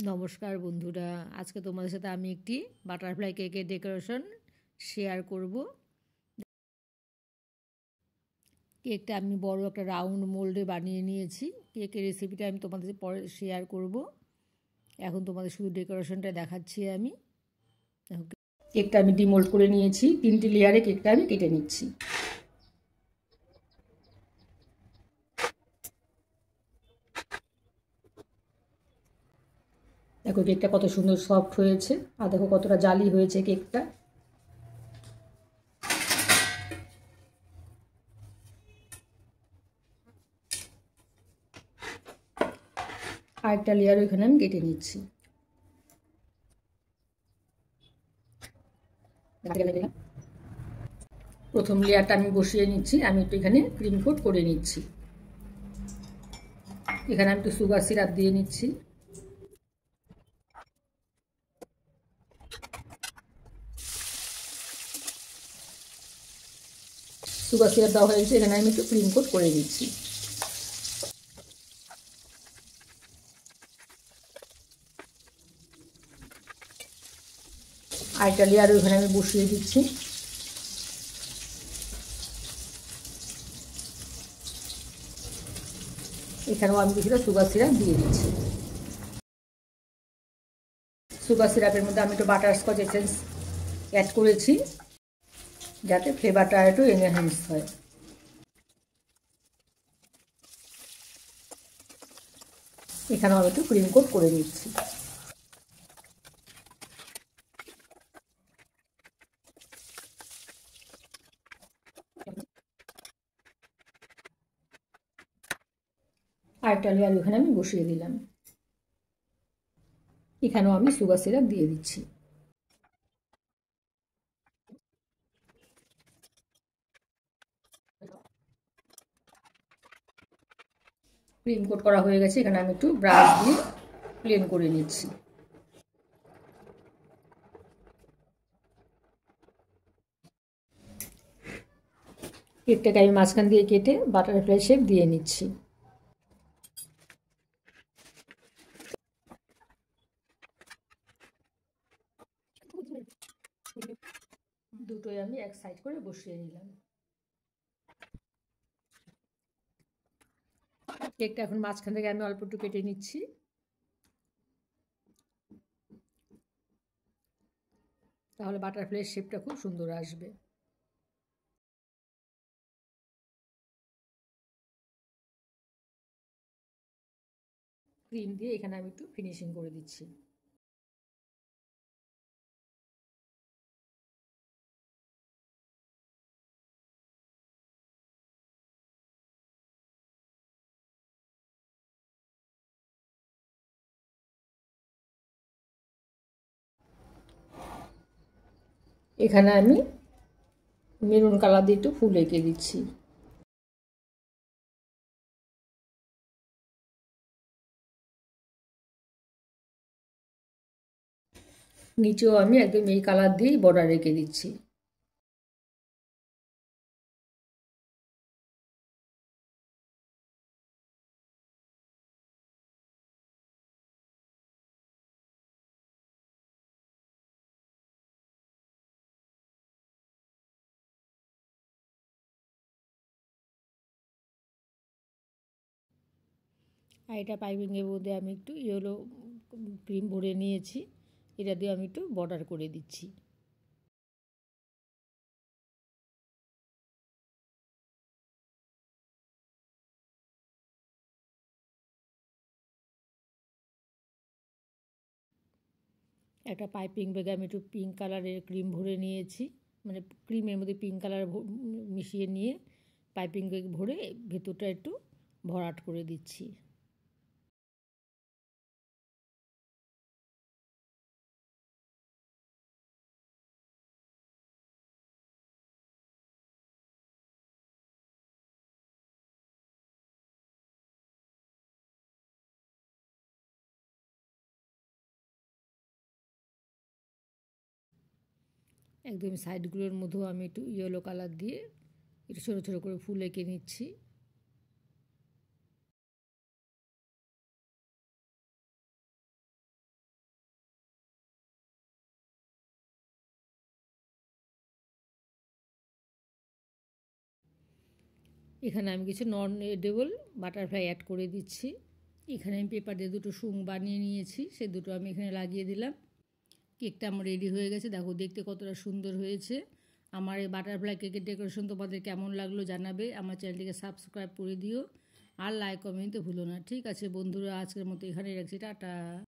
নমস্কার বন্ধুরা, আজকে তোমাদের সাথে আমি একটি বাটারফ্লাই কেকের ডেকোরেশন শেয়ার করব। কেকটা আমি বড় একটা রাউন্ড মোল্ডে বানিয়ে নিয়েছি। কেকের রেসিপিটা আমি তোমাদের পরে শেয়ার করব। এখন তোমাদের শুধু ডেকোরেশনটা দেখাচ্ছি আমি। কেকটা আমি ডিমোল্ড করে নিয়েছি, 3টি লেয়ারে কেকটা আমি কেটে নিচ্ছি। দেখো কেকটা কত সুন্দর সফট হয়েছে, আর দেখো কতটা জালি হয়েছে কেকটা। আরেকটা লেয়ার ওইখানে আমি কেটে নিচ্ছি। প্রথম লেয়ারটা আমি বসিয়ে নিচ্ছি। আমি একটু এখানে ক্রিম কোট করে নিচ্ছি। এখানে আমি একটু সুগার সিরাপ দিয়ে নিচ্ছি। সুগার সিরাপ দেওয়া হয়েছে, এখানে আমি একটু ক্রিম কোট করে নিচ্ছি। আরেকটা লেয়ার ওইখানে আমি বসিয়ে দিচ্ছি। এখানেও আমি কিছুটা সুগার সিরাপ দিয়ে দিচ্ছি। সুগার সিরাপের মধ্যে আমি একটু বাটারস্কচ এসেন্স অ্যাড করেছি, যাতে ফ্লেভারটা একটু এনহ্যান্স হয়। এখানেও আমি একটু ক্রিম কোট করে নিচ্ছি। আরেকটা লেয়ার ওখানে আমি বসিয়ে দিলাম। এখানেও আমি সুগার সিরাপ দিয়ে দিচ্ছি। ক্রিম কোট করা হয়ে গেছে, এখানে আমি একটু ব্রাশ দিয়ে প্লেন করে নিচ্ছি। কেকটাকে আমি মাঝখান দিয়ে কেটে বাটারফ্লাই শেপ দিয়ে নিচ্ছি। দুটোই আমি এক সাইড করে বসিয়ে নিলাম। কেকটা এখন মাঝখান থেকে আমি অল্প একটু কেটে নিচ্ছি। তাহলে বাটারফ্লাই শেপটা খুব সুন্দর আসবে। ক্রিম দিয়ে এখানে আমি একটু ফিনিশিং করে দিচ্ছি। এখানে আমি মেরুন কালার দিয়ে একটু ফুল এঁকে দিচ্ছি। নিচেও আমি একদম এই কালার দিয়েই বর্ডার রেখে দিচ্ছি। আর এটা পাইপিংয়ের মধ্যে আমি একটু ইয়েলো ক্রিম ভরে নিয়েছি, এটা দিয়ে আমি একটু বর্ডার করে দিচ্ছি। একটা পাইপিং ব্যাগে আমি একটু পিঙ্ক কালারের ক্রিম ভরে নিয়েছি, মানে ক্রিমের মধ্যে পিঙ্ক কালার মিশিয়ে নিয়ে পাইপিং ব্যাগ ভরে ভেতরটা একটু ভরাট করে দিচ্ছি। একদম সাইডগুলোর মধ্যেও আমি একটু ইয়েলো কালার দিয়ে একটু ছোটো ছোটো করে ফুল এঁকে নিচ্ছি। এখানে আমি কিছু নন এডিবল বাটারফ্লাই অ্যাড করে দিচ্ছি। এখানে আমি পেপার দিয়ে দুটো শুং বানিয়ে নিয়েছি, সে দুটো আমি এখানে লাগিয়ে দিলাম। কেকটা আমার রেডি হয়ে গেছে, দেখো দেখতে কতটা সুন্দর হয়েছে। আমার এই বাটারফ্লাই কেকের ডেকোরেশন তোমাদের কেমন লাগলো জানাবে। আমার চ্যানেলটিকে সাবস্ক্রাইব করে দিও আর লাইক কমেন্ট তো ভুলো না। ঠিক আছে বন্ধুরা, আজকের মতো এখানেই রাখছি, টাটা।